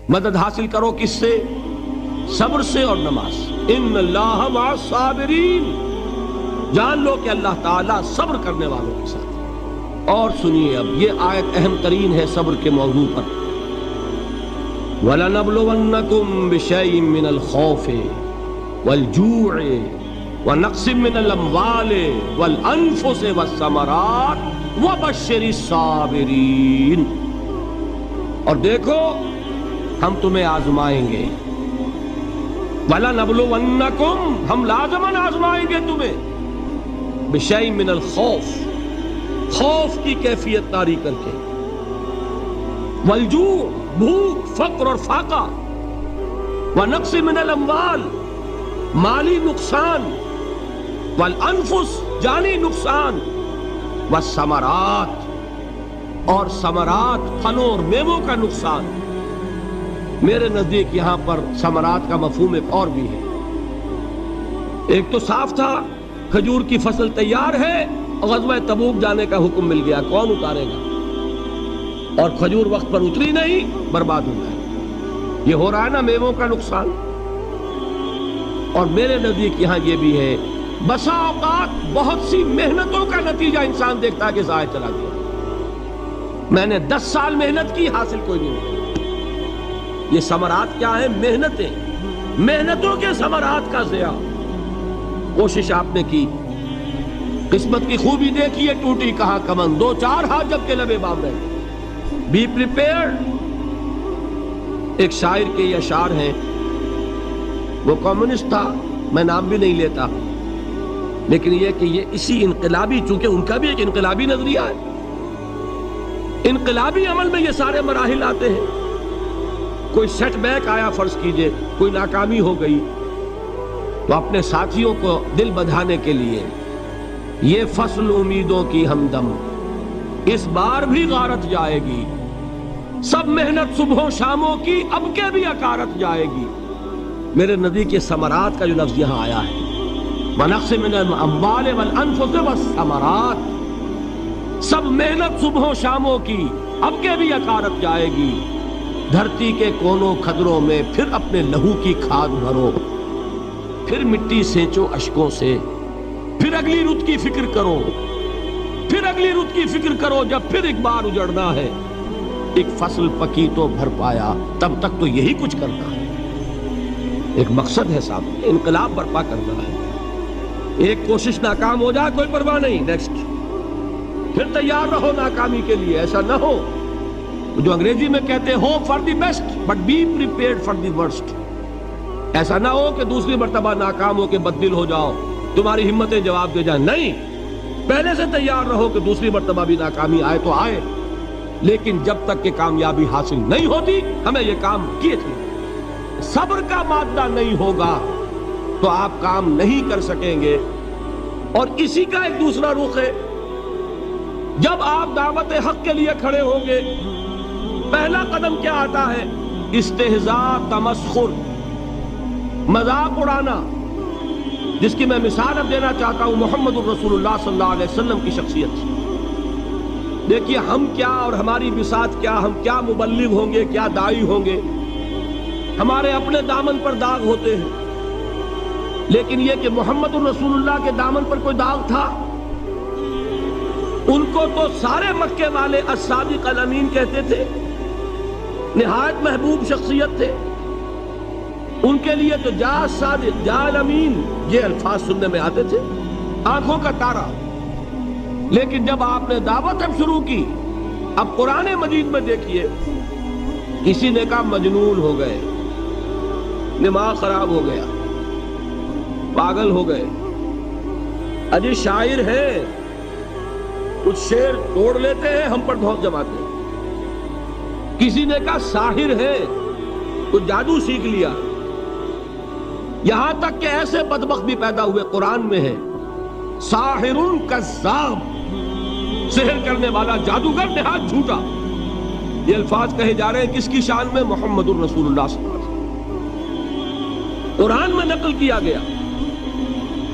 مدد حاصل کرو کس سے؟ صبر سے اور نماز سے۔ ان اللہ مع الصابرین، جان لو کہ اللہ تعالیٰ صبر کرنے والوں کے ساتھ ہے۔ اور سنیے اب یہ آیت اہم ترین ہے صبر کے موضوع پر۔ وَلَنَبْلُوَنَّكُمْ بِشَيْءٍ مِّنَ الْخَوْفِ وَالْجُوعِ وَنَقْصٍ مِّنَ الْأَمْوَالِ وَالْأَنفُسِ وَالثَّمَرَاتِ وَبَشِّرِ الصَّابِرِينَ۔ اور دیکھو ہم تمہیں آزمائیں گے، وَلَنَبْلُوَنَّكُمْ، ہم لازماً آزمائیں گے تمہیں، بِشَيْءٍ مِّنَ الْخَوْفِ، خوف کی کیفیت طاری کر کے، والجوع، بھوک، فقر اور فاقہ، وَنَقْصٍ مِّنَ الْأَمْوَالِ، مالی نقصان، والانفس، جانی نقصان، والثمرات، اور ثمرات، پھلوں اور میووں کا نقصان۔ میرے نزدیک یہاں پر ثمرات کا مفہوم ایک اور بھی ہے۔ ایک تو صاف تھا کھجور کی فصل تیار ہے، غزوہ تبوک جانے کا حکم مل گیا، کون اتارے گا؟ اور کھجور وقت پر اتری نہیں، برباد ہو گئی۔ یہ ہو رہا ہے نا میووں کا نقصان۔ اور میرے نزدیک یہاں یہ بھی ہے، بسا اوقات بہت سی محنتوں کا نتیجہ انسان دیکھتا ہے کہ ضائع چلا گیا، میں نے 10 سال محنت کی، حاصل کوئی نہیں ہوا۔ یہ ثمرات کیا ہیں؟ محنتیں، محنتوں کے ثمرات کا ضیاع۔ کوشش آپ نے کی، قسمت کی خوبی دیکھیے، ٹوٹی کہاں کمن، 2-4 ہاتھ جب کے لبے بام رہے۔ Be prepared. ایک شاعر کے یہ اشعار ہیں، وہ کمیونسٹ تھا، میں نام بھی نہیں لیتا، لیکن یہ کہ یہ اسی انقلابی، چونکہ ان کا بھی ایک انقلابی نظریہ ہے، انقلابی عمل میں یہ سارے مراحل آتے ہیں۔ کوئی سیٹ بیک آیا، فرض کیجئے کوئی ناکامی ہو گئی، تو اپنے ساتھیوں کو دل بدھانے کے لیے، یہ فصل امیدوں کی ہمدم اس بار بھی غارت جائے گی، سب محنت صبحوں شاموں کی اب کے بھی اکارت جائے گی۔ میرے نزدیک یہ ثمرات کا جو لفظ یہاں آیا ہے، وَنَقْصٍ مِّنَ الْأَمْوَالِ وَالْأَنفُسِ وَالثَّمَرَاتِ، سب محنت صبحوں شاموں کی اب کے بھی اکارت جائے گی۔ دھرتی کے کونوں کھدروں میں پھر اپنے لہو کی کھاد بھرو، پھر مٹی سینچو اشکوں سے، پھر اگلی رت کی فکر کرو، پھر اگلی رت کی فکر کرو، جب پھر ایک بار اجڑنا ہے۔ ایک فصل پکی تو بھر پایا، تب تک تو یہی کچھ کرنا ہے۔ ایک مقصد ہے سامنے، انقلاب برپا کرنا ہے۔ ایک کوشش ناکام ہو جائے کوئی پرواہ نہیں، نیکسٹ، پھر تیار رہو ناکامی کے لیے۔ ایسا نہ ہو جو انگریزی میں کہتے ہیں hope for the best but be prepared for the worst. ایسا نہ ہو کہ دوسری مرتبہ ناکام ہو کے بددل ہو جاؤ، تمہاری ہمتیں جواب دے جائیں، نہیں، پہلے سے تیار رہو کہ دوسری مرتبہ بھی ناکامی آئے تو آئے، لیکن جب تک کہ کامیابی حاصل نہیں ہوتی ہمیں یہ کام کیے تھے۔ صبر کا مادہ نہیں ہوگا تو آپ کام نہیں کر سکیں گے۔ اور اسی کا ایک دوسرا رخ ہے، جب آپ دعوت حق کے لیے کھڑے ہوں گے، پہلا قدم کیا آتا ہے؟ استہزاء، تمسخر، مذاق اڑانا، جس کی میں مثال اب دینا چاہتا ہوں محمد الرسول اللہ صلی اللہ علیہ وسلم کی شخصیت سے۔ دیکھیے ہم کیا اور ہماری بساط کیا، ہم کیا مبلغ ہوں گے، کیا داعی ہوں گے، ہمارے اپنے دامن پر داغ ہوتے ہیں، لیکن یہ کہ محمد الرسول اللہ کے دامن پر کوئی داغ تھا؟ ان کو تو سارے مکے والے الصادق الامین کہتے تھے، نہایت محبوب شخصیت تھے، ان کے لیے تو جا صادق، جا الامین، یہ الفاظ سننے میں آتے تھے، آنکھوں کا تارا۔ لیکن جب آپ نے دعوت اب شروع کی، اب قرآن مجید میں دیکھیے، کسی نے کہا مجنون ہو گئے، دماغ خراب ہو گیا، پاگل ہو گئے، اجی شاعر ہے، کچھ شعر توڑ لیتے ہیں، ہم پر بہت جماتے ہیں۔ کسی نے کہا ساحر ہے، کچھ جادو سیکھ لیا، یہاں تک کہ ایسے بدبخت بھی پیدا ہوئے، قرآن میں ہے ساحر کذاب، سحر کرنے والا جادوگر نہایت جھوٹا۔ یہ الفاظ کہے جا رہے ہیں کس کی شان میں؟ محمد الرسول اللہ صلی اللہ علیہ وسلم۔ قرآن میں نقل کیا گیا،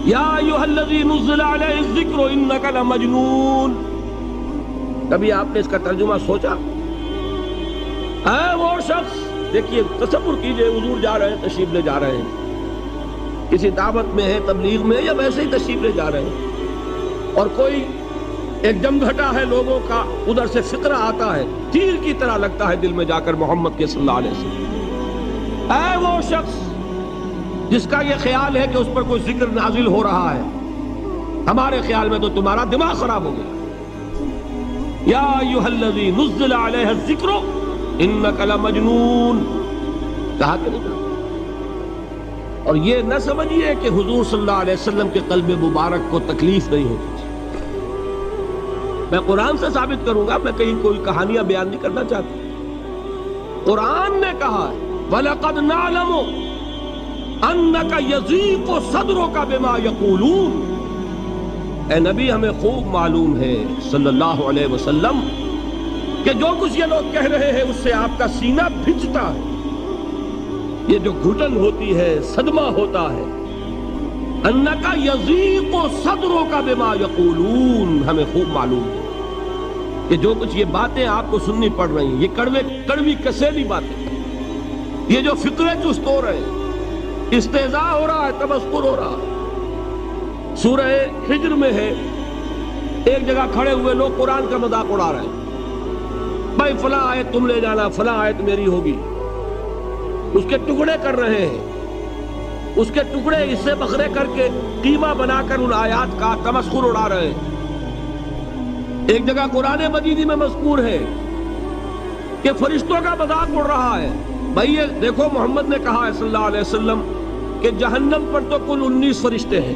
یا ایھا الذی نزل علیہ الذکر انک لمجنون۔ کبھی آپ نے اس کا ترجمہ سوچا؟ اے وہ شخص دیکھیے تصور کیجئے حضور جا رہے ہیں، تشریف لے جا رہے ہیں، کسی دعوت میں ہے، تبلیغ میں، یا ویسے ہی تشریف لے جا رہے ہیں، اور کوئی ایک جمگھٹا ہے لوگوں کا، ادھر سے فقرہ آتا ہے، تیر کی طرح لگتا ہے دل میں جا کر محمد کے صلی اللہ علیہ وسلم۔ اے وہ شخص جس کا یہ خیال ہے کہ اس پر کوئی ذکر نازل ہو رہا ہے، ہمارے خیال میں تو تمہارا دماغ خراب ہو گیا۔ یا ایھا الذی نزل علیہ الذکر انک لمجنون، کہا کہ نہیں کہا؟ اور یہ نہ سمجھیے کہ حضور صلی اللہ علیہ وسلم کے قلب مبارک کو تکلیف نہیں ہوتی۔ میں قرآن سے ثابت کروں گا، میں کہیں کوئی کہانیاں بیان نہیں کرنا چاہتا۔ قرآن نے کہا ہے وَلَقَدْ نَعْلَمُ أَنَّكَ يَضِيقُ صَدْرُكَ بِمَا يَقُولُونَ، اے نبی ہمیں خوب معلوم ہے صلی اللہ علیہ وسلم کہ جو کچھ یہ لوگ کہہ رہے ہیں اس سے آپ کا سینہ بھجتا ہے، یہ جو گھٹن ہوتی ہے، صدمہ ہوتا ہے۔ أَنَّكَ يَضِيقُ صَدْرُكَ بِمَا يَقُولُونَ، ہمیں خوب معلوم ہے کہ جو کچھ یہ باتیں آپ کو سننی پڑ رہی ہیں، یہ کڑوی کسیلی باتیں، یہ جو فقرے چست ہو رہے ہیں، استہزاء ہو رہا ہے، تمسخر ہو رہا ہے۔ سورہ ہجر میں ہے، ایک جگہ کھڑے ہوئے لوگ قرآن کا مذاق اڑا رہے ہیں، بھائی فلاں آیت تم لے جانا، فلاں آیت میری ہوگی، اس کے ٹکڑے کر رہے ہیں، اس کے ٹکڑے حصے بکھرے کر کے قیمہ بنا کر ان آیات کا تمسخر اڑا رہے ہیں۔ ایک جگہ قرآن مجید میں مذکور ہے کہ فرشتوں کا مذاق اڑ رہا ہے، بھائی یہ دیکھو محمد نے کہا ہے صلی اللہ علیہ وسلم کہ جہنم پر تو کل 19 فرشتے ہیں،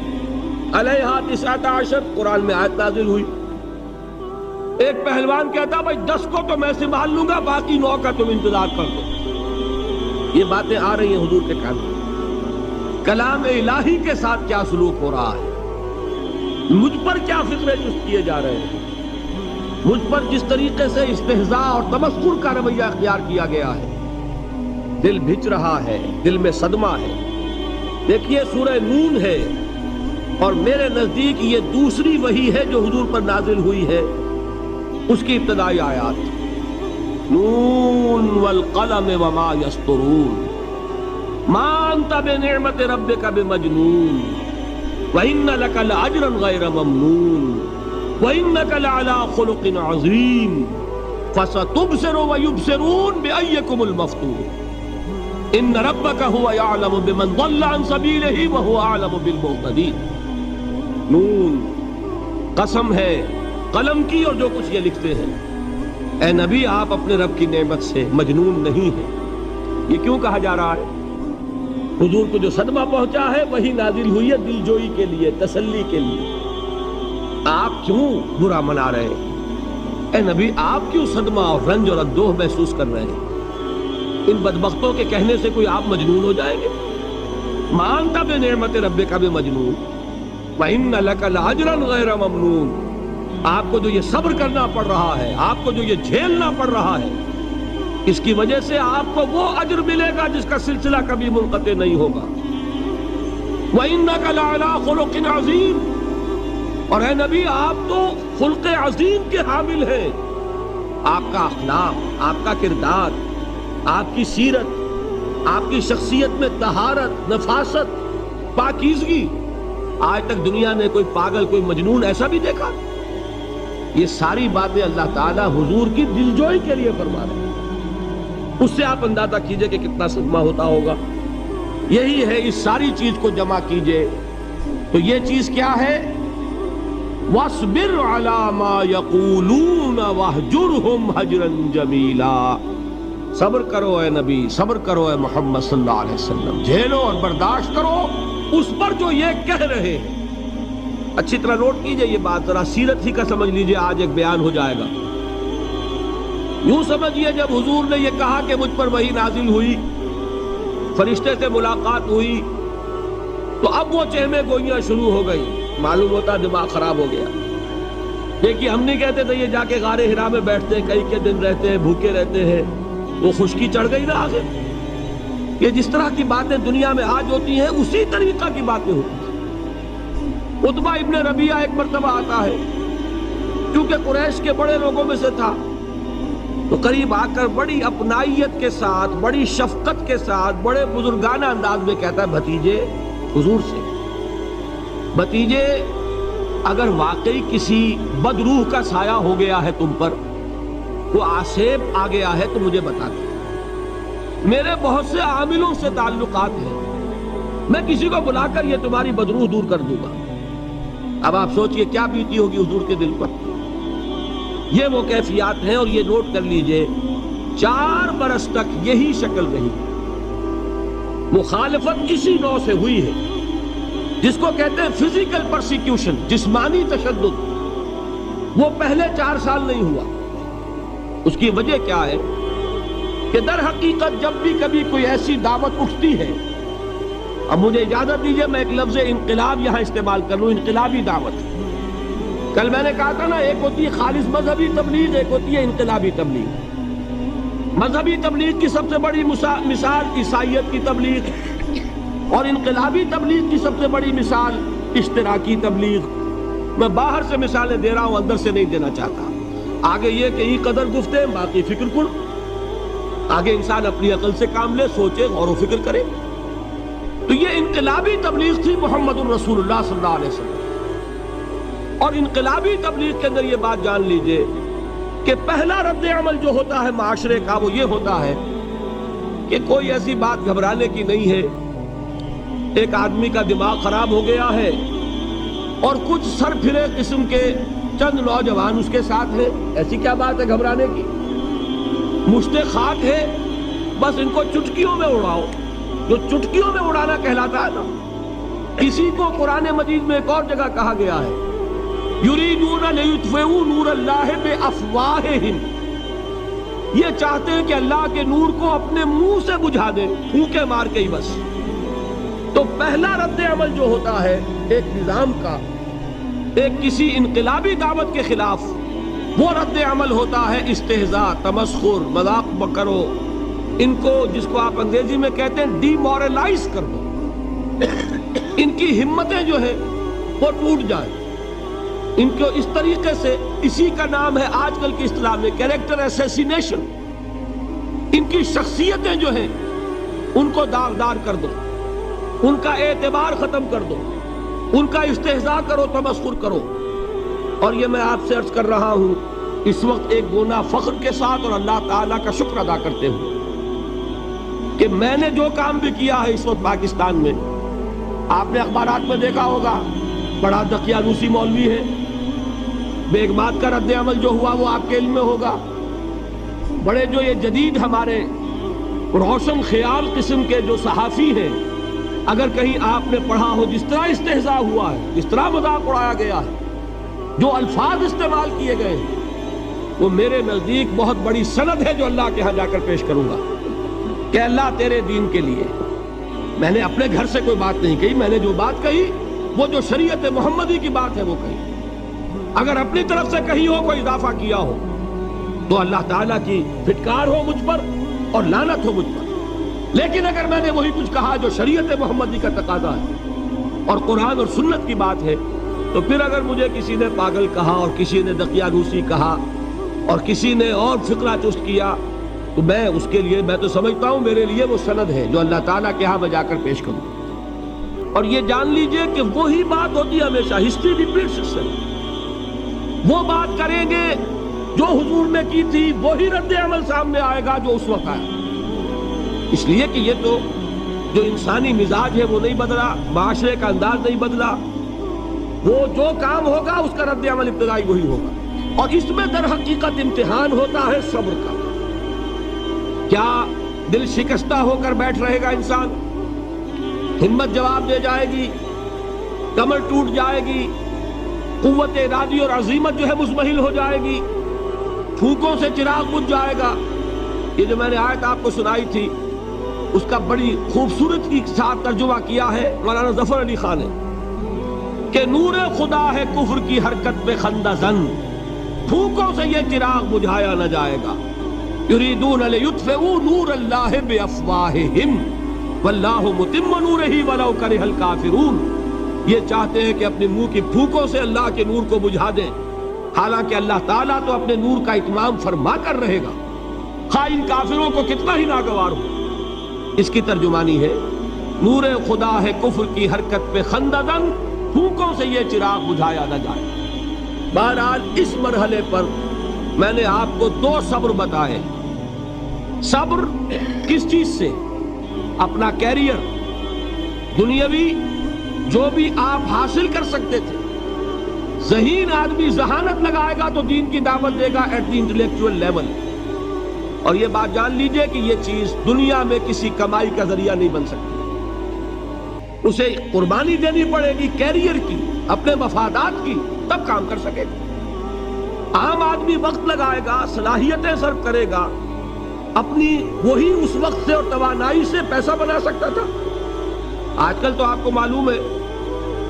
علیہا 19 قرآن میں آیت نازل ہوئی۔ ایک پہلوان کہتا بھائی 10 کو تو میں سنبھال لوں گا، باقی 9 کا تم انتظار کر دو۔ یہ باتیں آ رہی ہیں حضور کے کان میں، کلام الہی کے ساتھ کیا سلوک ہو رہا ہے، مجھ پر کیا فکرے چست کیے جا رہے ہیں، مجھ پر جس طریقے سے استہزاء اور تمسخر کا رویہ اختیار کیا گیا ہے، دل بھج رہا ہے، دل میں صدمہ ہے۔ دیکھیے سورہ نون ہے، اور میرے نزدیک یہ دوسری وحی ہے جو حضور پر نازل ہوئی ہے، اس کی ابتدائی آیات، نون والقلم وما یسطرون ما انت بنعمت ربک بمجنون وان لک لاجرا غیر ممنون وانک لعلی خلق عظیم فستبصر ویبصرون بأیکم المفتون ان ربک هو یعلم بمن ضل عن سبیلہ وهو اعلم بالمہتدین۔ نون قسم ہے قلم کی اور جو کچھ یہ لکھتے ہیں، اے نبی آپ اپنے رب کی نعمت سے مجنون نہیں ہیں۔ یہ کیوں کہا جا رہا ہے؟ حضور کو جو صدمہ پہنچا ہے وہی نازل ہوئی ہے دل جوئی کے لیے، تسلی کے لیے۔ آپ کیوں برا منا رہے ہیں؟ اے نبی آپ کیوں صدمہ اور رنج اور اندوہ محسوس کر رہے ہیں؟ ان بدبختوں کے کہنے سے کوئی آپ مجنون ہو جائیں گے؟ مانتا بے نعمت ربک بمجنون وَإِنَّ لَكَ لَأَجْرًا غَيْرَ مَمْنُونَ، آپ کو جو یہ صبر کرنا پڑ رہا ہے، آپ کو جو یہ جھیلنا پڑ رہا ہے، اس کی وجہ سے آپ کو وہ اجر ملے گا جس کا سلسلہ کبھی منقطع نہیں ہوگا۔ وَإِنَّكَ لَعَلَىٰ خُلُقٍ عَظِيمٍ، اور اے نبی آپ تو خلق عظیم کے حامل ہیں۔ آپ کا اخلاق، آپ کا کردار، آپ کی سیرت، آپ کی شخصیت میں طہارت، نفاست، پاکیزگی، آج تک دنیا نے کوئی پاگل، کوئی مجنون ایسا بھی دیکھا؟ یہ ساری باتیں اللہ تعالیٰ حضور کی دلجوئی کے لیے فرما رہے ہیں۔ اس سے آپ اندازہ کیجئے کہ کتنا صدمہ ہوتا ہوگا۔ یہی ہے، اس ساری چیز کو جمع کیجئے تو یہ چیز کیا ہے؟ وَاصْبِرْ عَلَىٰ مَا يَقُولُونَ وَاهْجُرْهُمْ هَجْرًا جَمِيلًا، صبر کرو اے نبی، صبر کرو اے محمد صلی اللہ علیہ وسلم، جھیلو اور برداشت کرو اس پر جو یہ کہہ رہے ہیں۔ اچھی طرح نوٹ کیجئے یہ بات، ذرا سیرت ہی کا سمجھ لیجئے، آج ایک بیان ہو جائے گا۔ یوں سمجھیے جب حضور نے یہ کہا کہ مجھ پر وحی نازل ہوئی، فرشتے سے ملاقات ہوئی، تو اب وہ چہمے گوئیاں شروع ہو گئی، معلوم ہوتا دماغ خراب ہو گیا۔ دیکھیے ہم نہیں کہتے تھے یہ جا کے غار حرا میں بیٹھتے ہیں، کئی کے دن رہتے ہیں، بھوکے رہتے ہیں، وہ خشکی چڑھ گئی نا آخر۔ یہ جس طرح کی باتیں دنیا میں آج ہوتی ہیں اسی طریقہ کی باتیں ہوتی ہیں۔ عتبہ ابن ربیعہ ایک مرتبہ آتا ہے، کیونکہ قریش کے بڑے لوگوں میں سے تھا، تو قریب آ کر بڑی اپنائیت کے ساتھ، بڑی شفقت کے ساتھ، بڑے بزرگانہ انداز میں کہتا ہے بھتیجے، حضور سے، بھتیجے اگر واقعی کسی بدروح کا سایہ ہو گیا ہے تم پر، وہ آسیب آ گیا ہے تو مجھے بتا دو، میرے بہت سے عاملوں سے تعلقات ہیں، میں کسی کو بلا کر یہ تمہاری بدروح دور کر دوں گا۔ اب آپ سوچئے کیا بیتی ہوگی حضور کے دل پر۔ یہ وہ کیفیات ہیں، اور یہ نوٹ کر لیجئے 4 برس تک یہی شکل رہی، مخالفت اسی نوع سے ہوئی ہے جس کو کہتے ہیں فزیکل پرسیکیوشن، جسمانی تشدد، وہ پہلے 4 سال نہیں ہوا۔ اس کی وجہ کیا ہے کہ در حقیقت جب بھی کبھی کوئی ایسی دعوت اٹھتی ہے، اب مجھے اجازت دیجئے میں ایک لفظ انقلاب یہاں استعمال کر لوں، انقلابی دعوت۔ کل میں نے کہا تھا نا، ایک ہوتی ہے خالص مذہبی تبلیغ، ایک ہوتی ہے انقلابی تبلیغ۔ مذہبی تبلیغ کی سب سے بڑی مثال عیسائیت کی تبلیغ، اور انقلابی تبلیغ کی سب سے بڑی مثال اشتراکی تبلیغ۔ میں باہر سے مثالیں دے رہا ہوں، اندر سے نہیں دینا چاہتا۔ آگے یہ کہ یہ قدر گفتیں، باقی فکر کن۔ آگے انسان اپنی عقل سے کام لے، سوچے، غور و فکر کرے۔ تو یہ انقلابی تبلیغ تھی محمد الرسول اللہ صلی اللہ علیہ وسلم۔ اور انقلابی تبلیغ کے اندر یہ بات جان لیجئے کہ پہلا رد عمل جو ہوتا ہے معاشرے کا، وہ یہ ہوتا ہے کہ کوئی ایسی بات گھبرانے کی نہیں ہے، ایک آدمی کا دماغ خراب ہو گیا ہے اور کچھ سر پھرے قسم کے چند نوجوان اس کے ساتھ ہیں، ایسی کیا بات ہے گھبرانے کی؟ مشت خاک ہے، بس ان کو چٹکیوں میں اڑاؤ۔ جو چٹکیوں میں اڑانا کہلاتا ہے نا، اسی کو قرآن مجید میں ایک اور جگہ کہا گیا ہے، یریدون لیطفئوا نور اللہ بافواہہم، یہ چاہتے ہیں کہ اللہ کے نور کو اپنے منہ سے بجھا دیں، پھونکے مار کے ہی بس۔ تو پہلا رد عمل جو ہوتا ہے ایک نظام کا، ایک کسی انقلابی دعوت کے خلاف، وہ رد عمل ہوتا ہے استہزاء، تمسخر، مذاق کرو، ان کو جس کو آپ انگریزی میں کہتے ہیں ڈی مورلائز کر دو، ان کی ہمتیں جو ہے وہ ٹوٹ جائیں، ان کو اس طریقے سے، اسی کا نام ہے آج کل کی اصطلاح میں کیریکٹر اسیسینیشن، ان کی شخصیتیں جو ہیں ان کو داغدار کر دو، ان کا اعتبار ختم کر دو، ان کا استہزاء کرو، تمسخر کرو۔ اور یہ میں آپ سے عرض کر رہا ہوں اس وقت ایک گونا فخر کے ساتھ اور اللہ تعالیٰ کا شکر ادا کرتے ہوئے کہ میں نے جو کام بھی کیا ہے اس وقت پاکستان میں، آپ نے اخبارات میں دیکھا ہوگا، بڑا دقیانوسی مولوی ہے، بیگمات کا رد عمل جو ہوا وہ آپ کے علم میں ہوگا، بڑے جو یہ جدید ہمارے روشن خیال قسم کے جو صحافی ہیں، اگر کہیں آپ نے پڑھا ہو جس طرح استہزاء ہوا ہے، جس طرح مذاق اڑایا گیا ہے، جو الفاظ استعمال کیے گئے ہیں، وہ میرے نزدیک بہت بڑی سند ہے جو اللہ کے ہاں جا کر پیش کروں گا کہ اللہ تیرے دین کے لیے، میں نے اپنے گھر سے کوئی بات نہیں کہی، میں نے جو بات کہی وہ جو شریعت محمدی کی بات ہے وہ کہی، اگر اپنی طرف سے کہیں ہو کوئی اضافہ کیا ہو تو اللہ تعالیٰ کی پھٹکار ہو مجھ پر اور لعنت ہو مجھ پر، لیکن اگر میں نے وہی کچھ کہا جو شریعت محمدی کا تقاضا ہے اور قرآن اور سنت کی بات ہے، تو پھر اگر مجھے کسی نے پاگل کہا اور کسی نے دقیانوسی کہا اور کسی نے اور فقرہ چست کیا، تو میں اس کے لیے، میں تو سمجھتا ہوں میرے لیے وہ سند ہے جو اللہ تعالیٰ کے ہاں میں جا کر پیش کروں۔ اور یہ جان لیجئے کہ وہی بات ہوتی ہے ہمیشہ، ہسٹری ریپیٹس اٹسیلف، وہ بات کریں گے جو حضور نے کی تھی، وہی رد عمل سامنے آئے گا جو اس وقت آیا، اس لیے کہ یہ تو جو انسانی مزاج ہے وہ نہیں بدلا، معاشرے کا انداز نہیں بدلا، وہ جو کام ہوگا اس کا رد عمل ابتدائی وہی ہوگا۔ اور اس میں در حقیقت امتحان ہوتا ہے صبر کا، کیا دل شکستہ ہو کر بیٹھ رہے گا انسان، ہمت جواب دے جائے گی، کمر ٹوٹ جائے گی، قوت ارادی اور عزیمت جو ہے مزمحل ہو جائے گی، پھونکوں سے چراغ بجھ جائے گا۔ یہ جو میں نے آیت آپ کو سنائی تھی اس کا بڑی خوبصورت کے ساتھ ترجمہ کیا ہے مولانا ظفر علی خان نے کہ نور خدا ہے کفر کی حرکت پہ خندہ زن، پھونکوں سے یہ چراغ بجھایا نہ جائے گا، یریدون لیطفئوا نور اللہ بافواہہم واللہ متم نورہ ولو کرہ الکافرون، یہ چاہتے ہیں کہ اپنے منہ کی پھونکوں سے اللہ کے نور کو بجھا دیں، حالانکہ اللہ تعالیٰ تو اپنے نور کا اتمام فرما کر رہے گا، خواہ ان کافروں کو کتنا ہی ناگوار ہو۔ اس کی ترجمانی ہے نور خدا ہے کفر کی حرکت پہ خنددن، پھونکوں سے یہ چراغ بجھایا نہ جائے۔ بہرحال اس مرحلے پر میں نے آپ کو 2 صبر بتائے۔ صبر کس چیز سے؟ اپنا کیریئر دنیاوی جو بھی آپ حاصل کر سکتے تھے۔ ذہین آدمی ذہانت لگائے گا تو دین کی دعوت دے گا ایٹ دی انٹلیکچوئل لیول، اور یہ بات جان لیجئے کہ یہ چیز دنیا میں کسی کمائی کا ذریعہ نہیں بن سکتی، اسے قربانی دینی پڑے گی کیریئر کی، اپنے مفادات کی، تب کام کر سکے گا۔ عام آدمی وقت لگائے گا، صلاحیتیں صرف کرے گا، اپنی وہی اس وقت سے اور توانائی سے پیسہ بنا سکتا تھا۔ آج کل تو آپ کو معلوم ہے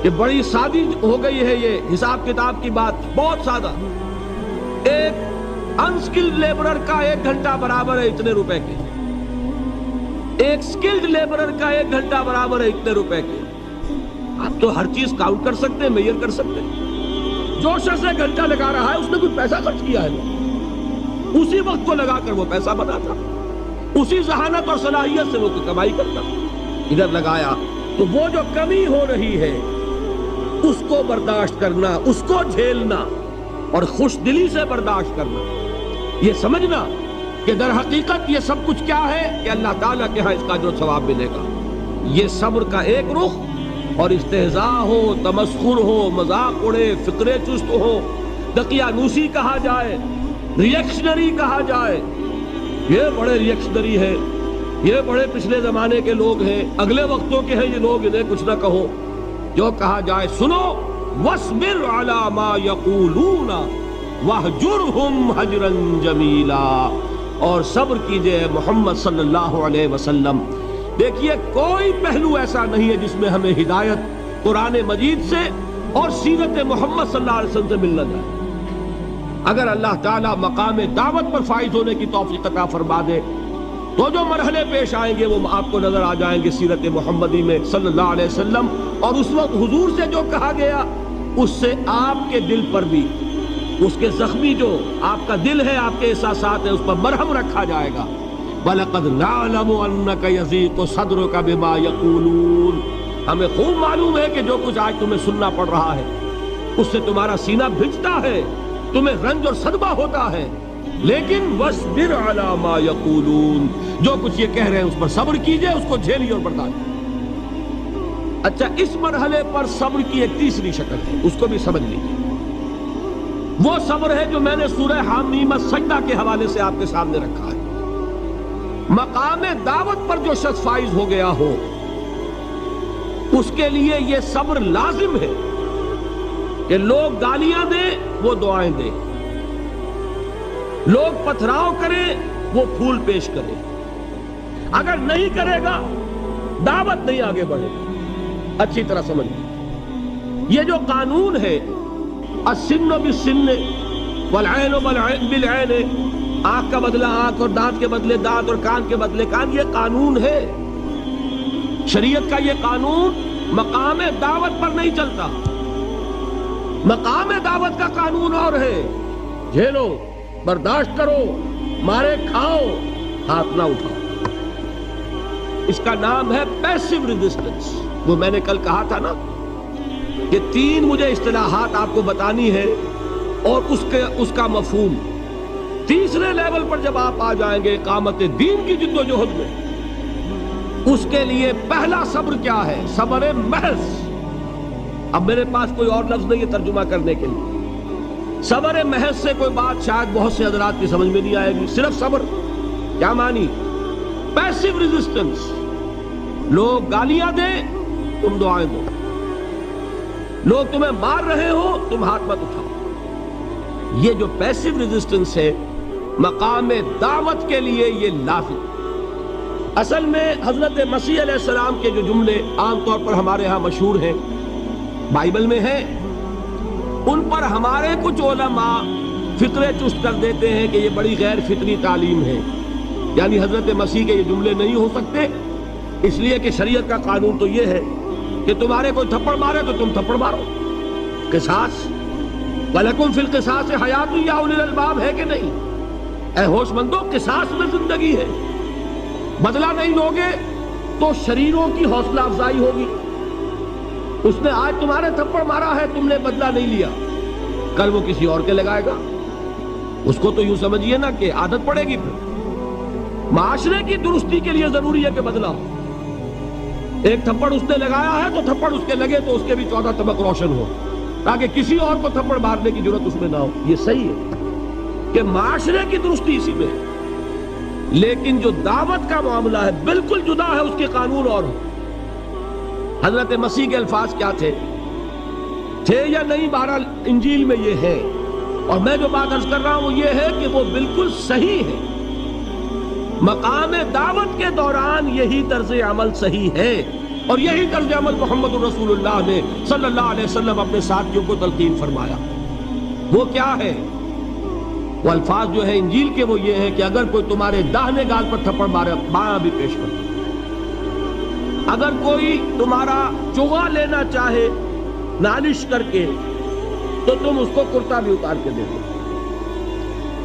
کہ بڑی سادی ہو گئی ہے یہ حساب کتاب کی بات، بہت سادہ۔ ایک انسکلڈ لیبرر کا 1 گھنٹہ برابر ہے اتنے روپے کے، ایک سکلڈ لیبرر کا 1 گھنٹہ برابر ہے اتنے روپے کے۔ آپ تو ہر چیز کاؤنٹ کر سکتے ہیں، میئر کر سکتے ہیں۔ جو شخص 1 گھنٹہ لگا رہا ہے اس نے کچھ پیسہ خرچ کیا ہے، اسی وقت کو لگا کر وہ پیسہ بناتا، اسی ذہانت اور صلاحیت سے وہ کمائی کرتا۔ ادھر لگایا تو وہ جو کمی ہو رہی ہے اس کو برداشت کرنا، اس کو جھیلنا اور خوش دلی سے برداشت کرنا، یہ سمجھنا کہ در حقیقت یہ سب کچھ کیا ہے کہ اللہ تعالیٰ کے ہاں اس کا اجر و ثواب ملے گا۔ یہ صبر کا ایک رخ، اور استہزاء ہو، تمسخر ہو، مذاق اڑے، فقرے چست ہو، دقیانوسی کہا جائے، ریئیکشنری کہا جائے، یہ بڑے ریئیکشنری ہیں، یہ بڑے پچھلے زمانے کے لوگ ہیں، اگلے وقتوں کے ہیں یہ لوگ، انہیں کچھ نہ کہو۔ جو کہا جائے سنو، وَاصْبِرْ عَلَى مَا يَقُولُونَ وَاهْجُرْهُمْ هَجْرًا جَمِيلًا، اور صبر کیجئے محمد صلی اللہ علیہ وسلم۔ دیکھیے کوئی پہلو ایسا نہیں ہے جس میں ہمیں ہدایت قرآن مجید سے اور سیرت محمد صلی اللہ علیہ وسلم سے مل نہ جائے۔ اگر اللہ تعالیٰ مقام دعوت پر فائز ہونے کی توفیق عطا فرما دے تو جو مرحلے پیش آئیں گے وہ آپ کو نظر آ جائیں گے سیرت محمدی میں صلی اللہ علیہ وسلم، اور اس وقت حضور سے جو کہا گیا اس سے آپ کے دل پر بھی، اس کے زخمی جو آپ کا دل ہے، آپ کے احساسات ہیں، اس پر مرہم رکھا جائے گا۔ وَلَقَدْ نَعْلَمُ أَنَّكَ يَضِيقُ صَدْرُكَ بِمَا يَقُولُونَ، ہمیں خوب معلوم ہے کہ جو کچھ آج تمہیں سننا پڑ رہا ہے اس سے تمہارا سینہ بھجتا ہے، تمہیں رنج اور صدمہ ہوتا ہے، لیکن وَاصْبِرْ عَلَى مَا يَقُولُونَ، جو کچھ یہ کہہ رہے ہیں اس پر صبر کیجئے، اس کو جھیلیے اور برداشت۔ اچھا، اس مرحلے پر صبر کی ایک تیسری شکل ہے، اس کو بھی سمجھ لیجیے۔ وہ صبر ہے جو میں نے سورہ حامیم السجدہ کے حوالے سے آپ کے سامنے رکھا ہے۔ مقام دعوت پر جو شخص فائز ہو گیا ہو اس کے لیے یہ صبر لازم ہے کہ لوگ گالیاں دیں وہ دعائیں دیں، لوگ پتھراؤ کریں وہ پھول پیش کریں۔ اگر نہیں کرے گا دعوت نہیں آگے بڑھے گی۔ اچھی طرح سمجھ یہ جو قانون ہے السن بالسن والعین بالعین، آنکھ کا بدلہ آنکھ اور دانت کے بدلے دانت اور کان کے بدلے کان، یہ قانون ہے شریعت کا۔ یہ قانون مقام دعوت پر نہیں چلتا، مقام دعوت کا قانون اور ہے، جھیلو، برداشت کرو، مارے کھاؤ، ہاتھ نہ اٹھاؤ۔ اس کا نام ہے پیسو ریزسٹنس۔ وہ میں نے کل کہا تھا نا کہ 3 مجھے اصطلاحات آپ کو بتانی ہے اور اس کا مفہوم۔ تیسرے لیول پر جب آپ آ جائیں گے اقامت دین کی جد و جہد میں، اس کے لیے پہلا صبر کیا ہے؟ صبر محض۔ اب میرے پاس کوئی اور لفظ نہیں ہے ترجمہ کرنے کے لیے۔ صبر محض سے کوئی بات شاید بہت سے حضرات کی سمجھ میں نہیں آئے گی۔ صرف صبر کیا معنی؟ Passive resistance. لوگ گالیاں دیں تم دعائیں دو، لوگ تمہیں مار رہے ہو تم ہاتھ مت اٹھاؤ۔ یہ جو پیسو ریزسٹنس ہے مقام دعوت کے لیے یہ لازم۔ اصل میں حضرت مسیح علیہ السلام کے جو جملے عام طور پر ہمارے ہاں مشہور ہیں، بائبل میں ہیں، ان پر ہمارے کچھ علماء فقرے چست کر دیتے ہیں کہ یہ بڑی غیر فطری تعلیم ہے، یعنی حضرت مسیح کے یہ جملے نہیں ہو سکتے، اس لیے کہ شریعت کا قانون تو یہ ہے کہ تمہارے کوئی تھپڑ مارے تو تم تھپڑ مارو۔ قصاص، وَلَكُمْ فِي الْقِصَاصِ حَيَاتٌ يَا أُولِي الْأَلْبَابِ ہے کہ نہیں؟ اے ہوش مندوں، قصاص میں زندگی ہے، بدلہ نہیں لوگے تو شریروں کی حوصلہ افزائی ہوگی۔ اس نے آج تمہارے تھپڑ مارا ہے، تم نے بدلہ نہیں لیا، کل وہ کسی اور کے لگائے گا۔ اس کو تو یوں سمجھیے نا کہ عادت پڑے گی۔ پھر معاشرے کی درستی کے لیے ضروری ہے کہ بدلہ ہو۔ ایک تھپڑ اس نے لگایا ہے تو تھپڑ اس کے لگے تو اس کے بھی 14 طبق روشن ہو، تاکہ کسی اور کو تھپڑ مارنے کی ضرورت اس میں نہ ہو۔ یہ صحیح ہے کہ معاشرے کی درستی اسی میں ہے، لیکن جو دعوت کا معاملہ ہے بالکل جدا ہے، اس کے قانون اور ہو۔ حضرت مسیح کے الفاظ کیا تھے یا نہیں؟ بہرحال انجیل میں یہ ہے، اور میں جو بات عرض کر رہا ہوں وہ یہ ہے کہ وہ بالکل صحیح ہے۔ مقام دعوت کے دوران یہی طرز عمل صحیح ہے، اور یہی طرز عمل محمد الرسول اللہ نے صلی اللہ علیہ وسلم اپنے ساتھیوں کو تلقین فرمایا۔ وہ کیا ہے؟ وہ الفاظ جو ہے انجیل کے وہ یہ ہے کہ اگر کوئی تمہارے داہنے گال پر تھپڑ مارے، بایاں بھی پیش کر۔ اگر کوئی تمہارا چغا لینا چاہے نالش کر کے تو تم اس کو کرتا بھی اتار کے دے دو۔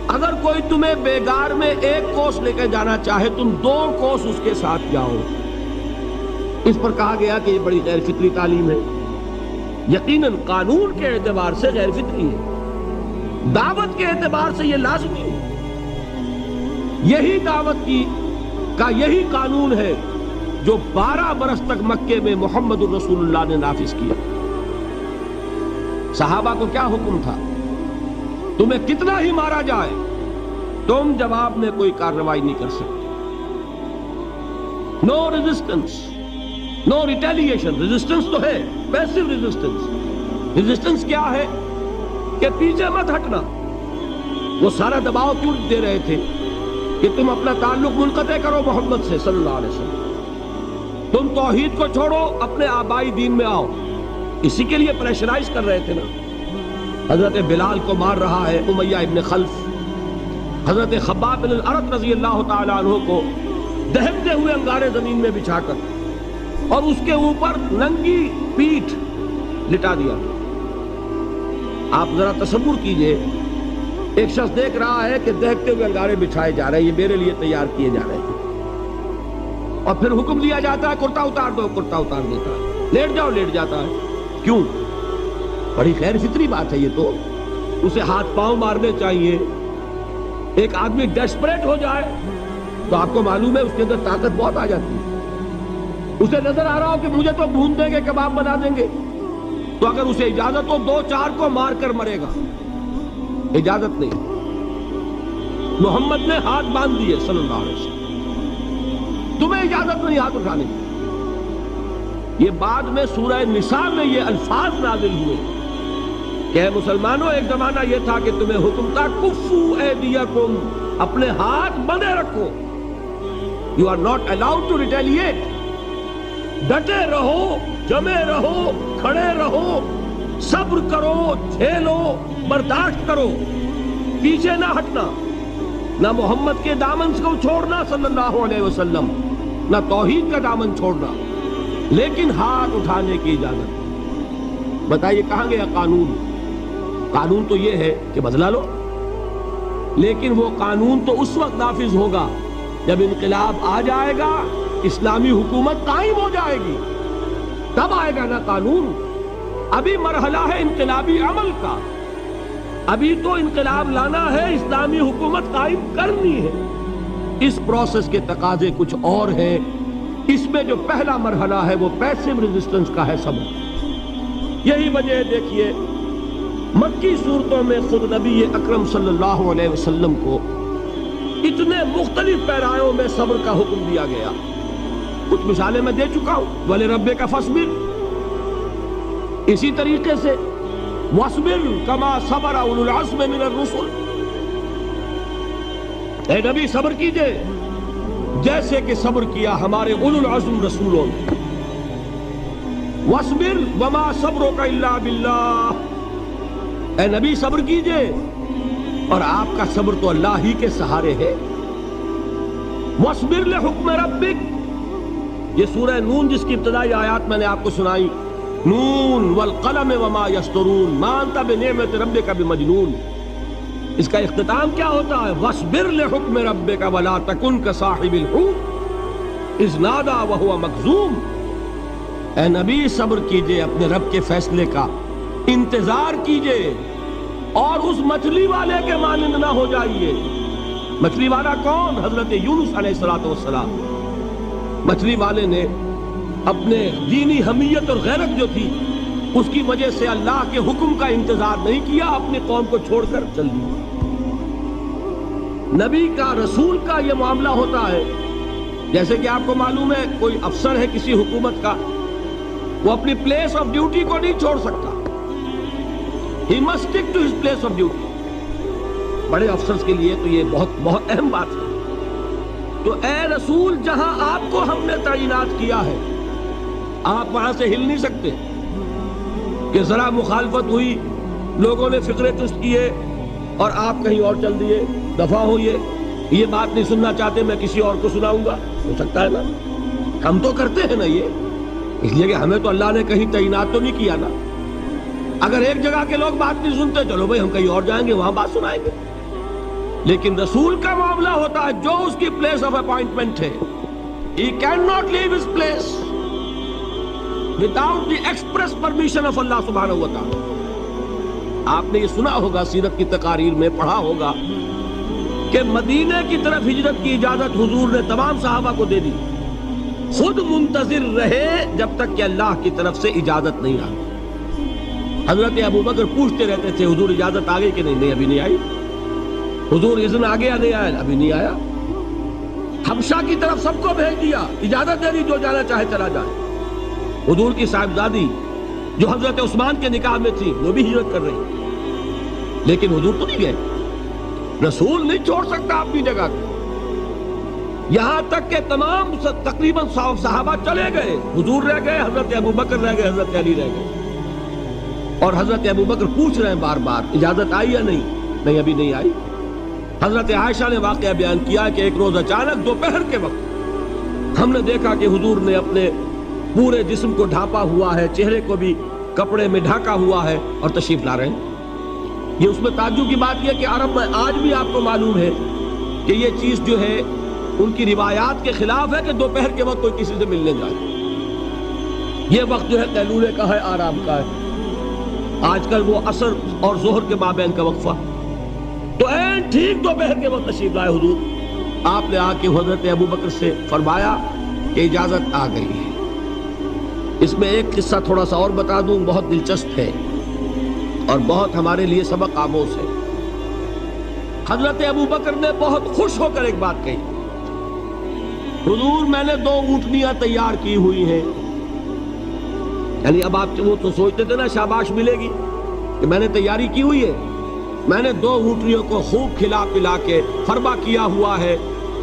اگر کوئی تمہیں بیگار میں 1 کوس لے کے جانا چاہے، تم 2 کوس اس کے ساتھ جاؤ۔ اس پر کہا گیا کہ یہ بڑی غیر فطری تعلیم ہے۔ یقیناً قانون کے اعتبار سے غیر فطری ہے، دعوت کے اعتبار سے یہ لازمی ہے۔ یہی دعوت کا یہی قانون ہے جو 12 برس تک مکے میں محمد الرسول اللہ نے نافذ کیا۔ صحابہ کو کیا حکم تھا؟ تمہیں کتنا ہی مارا جائے، تم جواب میں کوئی کارروائی نہیں کر سکتے۔ نو ریزسٹنس، نو ریٹیلیشن۔ ریزسٹنس تو ہے، پیسو ریزسٹنس۔ ریزسٹنس کیا ہے؟ کہ پیچھے مت ہٹنا۔ وہ سارا دباؤ کیوں دے رہے تھے کہ تم اپنا تعلق منقطع کرو محمد سے صلی اللہ علیہ وسلم، تم توحید کو چھوڑو، اپنے آبائی دین میں آؤ۔ اسی کے لیے پریشرائز کر رہے تھے نا۔ حضرت بلال کو مار رہا ہے امیہ ابن خلف، حضرت خباب بن الارت رضی اللہ تعالیٰ عنہ کو دہکتے ہوئے انگارے زمین میں بچھا کر اور اس کے اوپر ننگی پیٹھ لٹا دیا۔ آپ ذرا تصور کیجئے، ایک شخص دیکھ رہا ہے کہ دہکتے ہوئے انگارے بچھائے جا رہے ہیں، یہ میرے لیے تیار کیے جا رہے ہیں، اور پھر حکم دیا جاتا ہے کرتا اتار دو، کرتا اتار دیتا ہے، لیٹ جاؤ، لیٹ جاتا ہے۔ کیوں؟ بڑی غیر فطری بات ہے یہ تو۔ اسے ہاتھ پاؤں مارنے چاہیے۔ ایک آدمی ڈیسپریٹ ہو جائے تو آپ کو معلوم ہے اس کے اندر طاقت بہت آ جاتی ہے۔ اسے نظر آ رہا ہو کہ مجھے تو بھون دیں گے، کباب بنا دیں گے، تو اگر اسے اجازت ہو 2-4 کو مار کر مرے گا۔ اجازت نہیں، محمد نے ہاتھ باندھ دیے صلی اللہ علیہ وسلم، تمہیں اجازت نہیں ہاتھ اٹھانے کی۔ یہ بعد میں سورہ نساء میں یہ الفاظ نازل ہوئے کہ اے مسلمانوں، ایک زمانہ یہ تھا کہ تمہیں حکم تھا کفو ایدیکم، اپنے ہاتھ بندھے رکھو، you are not allowed to retaliate. ڈٹے رہو، جمے رہو، کھڑے رہو، صبر کرو، جھیلو، برداشت کرو، پیچھے نہ ہٹنا، نہ محمد کے دامن کو چھوڑنا صلی اللہ علیہ وسلم، نہ توحید کا دامن چھوڑنا، لیکن ہاتھ اٹھانے کی اجازت۔ بتائیے کہاں گیا قانون؟ قانون تو یہ ہے کہ بدلہ لو، لیکن وہ قانون تو اس وقت نافذ ہوگا جب انقلاب آ جائے گا، اسلامی حکومت قائم ہو جائے گی، تب آئے گا نا قانون۔ ابھی مرحلہ ہے انقلابی عمل کا، ابھی تو انقلاب لانا ہے، اسلامی حکومت قائم کرنی ہے۔ اس پروسیس کے تقاضے کچھ اور ہیں۔ اس میں جو پہلا مرحلہ ہے وہ پیسو ریزسٹنس کا ہے، صبر۔ یہی وجہ ہے، دیکھیے مکی صورتوں میں خود نبی اکرم صلی اللہ علیہ وسلم کو اتنے مختلف پیرایوں میں صبر کا حکم دیا گیا۔ کچھ مثالیں میں دے چکا ہوں، وَلِرَبِّكَ فَاصْبِرْ، اسی طریقے سے وَاصْبِرْ كَمَا صَبَرَ أُولُو الْعَزْمِ مِنَ الرُّسُلِ، اے نبی صبر کیجئے جیسے کہ صبر کیا ہمارے اولو العزم رسولوں نے۔ وَاصْبِرْ وَمَا صَبْرُكَ إِلَّا بِاللَّهِ، اے نبی صبر کیجئے، اور آپ کا صبر تو اللہ ہی کے سہارے ہے۔ وَاصْبِرْ لِحُكْمِ رَبِّكَ، یہ سورہ نون جس کی ابتدائی آیات میں نے آپ کو سنائی، نون والقلم وما یسطرون ما انت بنعمت ربک بمجنون، اس کا اختتام کیا ہوتا ہے؟ وَاصْبِرْ لِحُکْمِ رَبِّکَ وَلَا تَکُنْ کَصَاحِبِ الْحُوتِ اِذْ نَادَىٰ وَهُوَ مَكْظُومٌ۔ اے نبی صبر کیجئے اپنے رب کے فیصلے کا، انتظار کیجئے اور اس مچھلی والے کے مانند نہ ہو جائیے۔ مچھلی والا کون؟ حضرت یونس علیہ السلام۔ مچھلی والے نے اپنے دینی حمیت اور غیرت جو تھی اس کی وجہ سے اللہ کے حکم کا انتظار نہیں کیا، اپنی قوم کو چھوڑ کر چل دیا۔ نبی کا، رسول کا یہ معاملہ ہوتا ہے، جیسے کہ آپ کو معلوم ہے کوئی افسر ہے کسی حکومت کا، وہ اپنی پلیس آف ڈیوٹی کو نہیں چھوڑ سکتا۔ He must stick to his place of duty۔ بڑے افسرز کے لیے تو یہ بہت اہم بات ہے۔ تو اے رسول، جہاں آپ کو ہم نے تعینات کیا ہے آپ وہاں سے ہل نہیں سکتے کہ ذرا مخالفت ہوئی، لوگوں نے فقرے چست کیے اور آپ کہیں اور چل دیے، دفع ہوئیے، یہ بات نہیں سننا چاہتے، میں کسی اور کو سناؤں گا۔ ہو سکتا ہے نا؟ ہم تو کرتے ہیں نا یہ، اس لیے کہ ہمیں تو اللہ نے کہیں تعینات تو نہیں کیا نا۔ اگر ایک جگہ کے لوگ بات نہیں سنتے، چلو بھائی ہم کہیں اور جائیں گے، وہاں بات سنائیں گے۔ لیکن رسول کا معاملہ ہوتا ہے جو اس کی پلیس آف اپوائنٹمنٹ ہے، he cannot leave his place without the express permission of اللہ سبحانہ و تعالی۔ آپ نے یہ سنا ہوگا، سیرت کی تقاریر میں پڑھا ہوگا کہ مدینے کی طرف ہجرت کی اجازت حضور نے تمام صحابہ کو دے دی، خود منتظر رہے جب تک کہ اللہ کی طرف سے اجازت نہیں آئی۔ حضرت ابوبکر پوچھتے رہتے تھے حضور اجازت آ گئی کہ نہیں؟ نہیں ابھی نہیں آئی۔ حضور اذن آ گیا؟ نہیں آیا، ابھی نہیں آیا۔ حبشہ کی طرف سب کو بھیج دیا، اجازت دے دی جو جانا چاہے چلا جائے۔ حضور کی صاحبزادی جو حضرت عثمان کے نکاح میں تھی وہ بھی ہجرت کر رہی، لیکن حضور تو نہیں گئے۔ رسول نہیں چھوڑ سکتا اپنی جگہ کو، یہاں تک کہ تمام تقریباً صحابہ چلے گئے، حضور رہ گئے، حضرت ابوبکر رہ گئے، حضرت علی رہ گئے، اور حضرت ابوبکر پوچھ رہے ہیں بار بار اجازت آئی یا نہیں؟ نہیں ابھی نہیں آئی۔ حضرت عائشہ نے واقعہ بیان کیا کہ ایک روز اچانک دوپہر کے وقت ہم نے دیکھا کہ حضور نے اپنے پورے جسم کو ڈھانپا ہوا ہے، چہرے کو بھی کپڑے میں ڈھانکا ہوا ہے اور تشریف لا رہے ہیں۔ یہ اس میں تعجب کی بات یہ کہ عرب میں آج بھی آپ کو معلوم ہے کہ یہ چیز جو ہے ان کی روایات کے خلاف ہے کہ دوپہر کے وقت کوئی کسی سے ملنے جائے۔ یہ وقت جو ہے قیلولے کا ہے، آرام کا ہے۔ آج کل وہ عصر اور ظہر کے مابین کا وقفہ، تو این ٹھیک دوپہر کے وقت تشریف لائے حضور۔ آپ نے آ کے حضرت ابوبکر سے فرمایا کہ اجازت آ گئی ہے۔ اس میں ایک قصہ تھوڑا سا اور بتا دوں، بہت دلچسپ ہے اور بہت ہمارے لیے سبق آموز ہے۔ حضرت ابوبکر نے بہت خوش ہو کر ایک بات کہی، حضور میں نے 2 اونٹنیاں تیار کی ہوئی ہیں۔ یعنی اب آپ وہ تو سوچتے تھے نا شاباش ملے گی کہ میں نے تیاری کی ہوئی ہے، میں نے 2 اونٹنیوں کو خوب کھلا پلا کے فربا کیا ہوا ہے،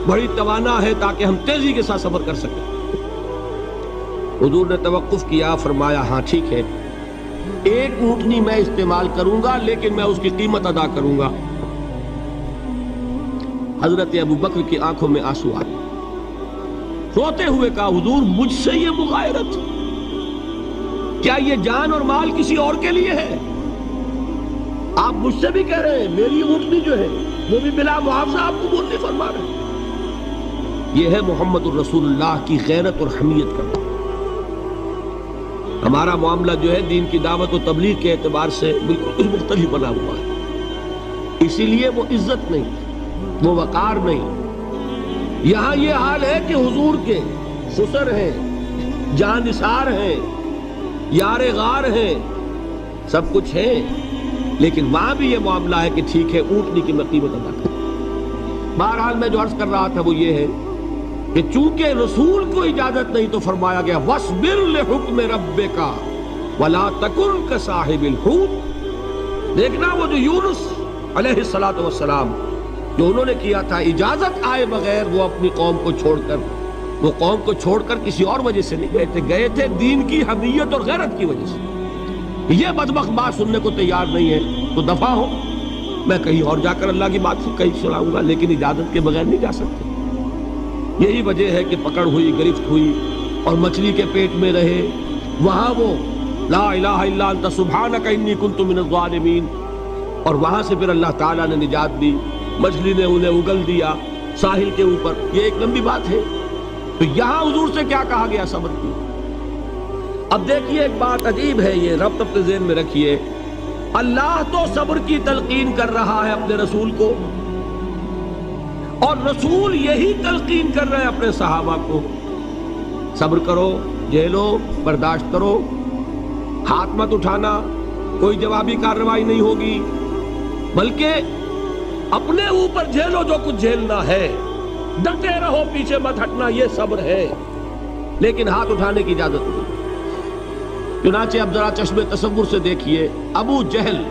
بڑی توانا ہے تاکہ ہم تیزی کے ساتھ سفر کر سکیں۔ حضور نے توقف کیا، فرمایا ہاں ٹھیک ہے، 1 اونٹنی میں استعمال کروں گا لیکن میں اس کی قیمت ادا کروں گا۔ حضرت ابوبکر کی آنکھوں میں آنسو آئے، روتے ہوئے کہا حضور مجھ سے یہ مغایرت، کیا یہ جان اور مال کسی اور کے لیے ہے؟ آپ مجھ سے بھی کہہ رہے ہیں میری اونٹنی جو ہے وہ بھی بلا معاوضہ آپ قبول نہیں فرما رہے۔ یہ ہے محمد الرسول اللہ کی غیرت اور حمیت کا۔ ہمارا معاملہ جو ہے دین کی دعوت و تبلیغ کے اعتبار سے بالکل کچھ مختلف بنا ہوا ہے، اسی لیے وہ عزت نہیں، وہ وقار نہیں۔ یہاں یہ حال ہے کہ حضور کے خسر ہیں، جان نثار ہیں، یار غار ہیں، سب کچھ ہے، لیکن وہاں بھی یہ معاملہ ہے کہ ٹھیک ہے اونٹنی کی میں قیمت ادا کروں۔ بہرحال میں جو عرض کر رہا تھا وہ یہ ہے کہ چونکہ رسول کو اجازت نہیں تو فرمایا گیا وَاصْبِرْ لِحُکْمِ رَبِّکَ وَلَا تَکُنْ کَصَاحِبِ الْحُوتِ۔ دیکھنا وہ جو یونس علیہ السلام جو انہوں نے کیا تھا، اجازت آئے بغیر وہ اپنی قوم کو چھوڑ کر کسی اور وجہ سے نہیں گئے تھے دین کی حمیت اور غیرت کی وجہ سے۔ یہ بدبخت بات سننے کو تیار نہیں ہے تو دفع ہو، میں کہیں اور جا کر اللہ کی بات کہیں سناؤں گا، لیکن اجازت کے بغیر نہیں جا سکتے۔ یہی وجہ ہے کہ پکڑ ہوئی، گرفت ہوئی اور مچھلی کے پیٹ میں رہے، وہاں وہ لا الہ الا انت سبحانک انی کنت من الظالمین اور وہاں سے پھر اللہ تعالیٰ نے نجات دی، مچھلی نے انہیں اگل دیا ساحل کے اوپر. یہ ایک لمبی بات ہے. تو یہاں حضور سے کیا کہا گیا؟ صبر کی. اب دیکھیے ایک بات عجیب ہے، یہ ربط اپنے ذہن میں رکھیے. اللہ تو صبر کی تلقین کر رہا ہے اپنے رسول کو، اور رسول یہی تلقین کر رہے ہیں اپنے صحابہ کو. صبر کرو، جھیلو، برداشت کرو، ہاتھ مت اٹھانا، کوئی جوابی کارروائی نہیں ہوگی، بلکہ اپنے اوپر جھیلو جو کچھ جھیلنا ہے، ڈٹے رہو، پیچھے مت ہٹنا، یہ صبر ہے. لیکن ہاتھ اٹھانے کی اجازت نہیں. چنانچہ اب ذرا چشم تصور سے دیکھیے، ابو جہل